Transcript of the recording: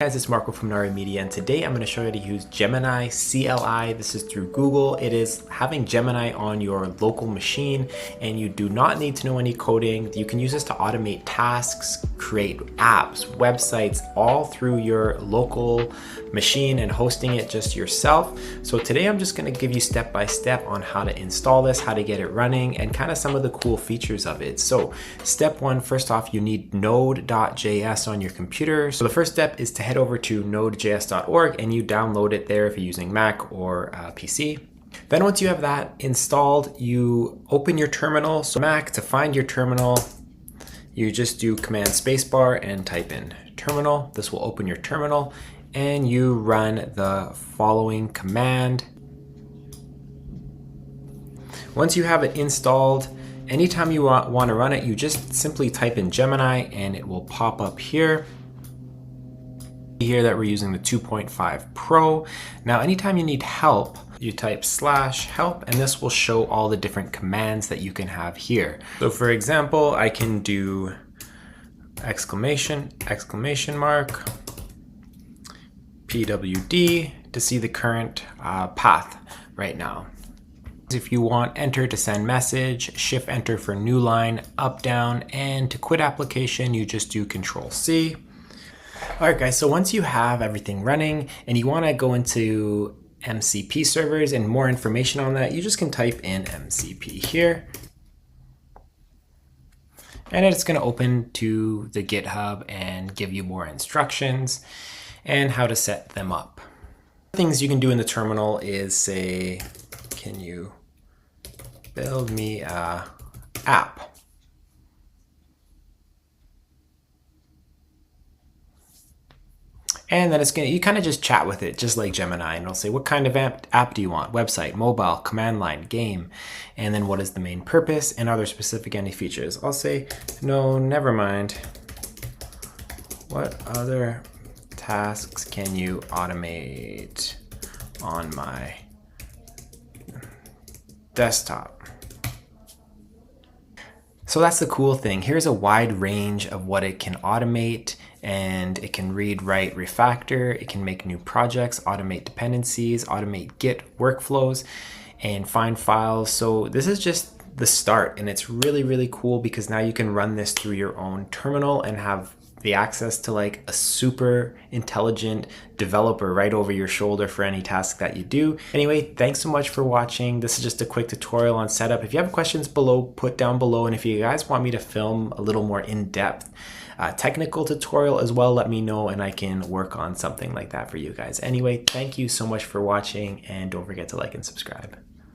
guys, it's Marco from Nari Media, and today I'm going to show you how to use Gemini CLI. This is through Google. It is having Gemini on your local machine, and you do not need to know any coding. You can use this to automate tasks, create apps, websites, all through your local machine and hosting it just yourself. So today I'm just going to give you step by step on how to install this, how to get it running, and kind of some of the cool features of it. So step one, first off, you need node.js on your computer. So the first step is to head over to nodejs.org and you download it there if you're using Mac or PC. Then once you have that installed, you open your terminal. So Mac, to find your terminal, you just do Command Spacebar and type in terminal. This will open your terminal and you run the following command. Once you have it installed, anytime you want to run it, you just simply type in Gemini and it will pop up here. Here that we're using the 2.5 Pro. Now, anytime you need help, you type /help and this will show all the different commands that you can have here. So for example, I can do exclamation mark, PWD to see the current path right now. If you want enter to send message, shift enter for new line, up, down, and to quit application, you just do Control-C. All right, guys, so once you have everything running and you want to go into MCP servers and more information on that, you just can type in MCP here. And it's going to open to the GitHub and give you more instructions and how to set them up. Things you can do in the terminal is say, can you build me a app? And then it's gonna, you kind of just chat with it, just like Gemini, and it'll say, what kind of app do you want? Website, mobile, command line, game, and then what is the main purpose, and are there specific any features? I'll say, no, never mind. What other tasks can you automate on my desktop? So that's the cool thing. Here's a wide range of what it can automate, and it can read, write, refactor. It can make new projects, automate dependencies, automate Git workflows, and find files. So this is just the start, and it's really, really cool because now you can run this through your own terminal and have the access to like a super intelligent developer right over your shoulder for any task that you do. Anyway, thanks so much for watching. This is just a quick tutorial on setup. If you have questions below, put down below. And if you guys want me to film a little more in-depth technical tutorial as well, let me know and I can work on something like that for you guys. Anyway, thank you so much for watching and don't forget to like and subscribe.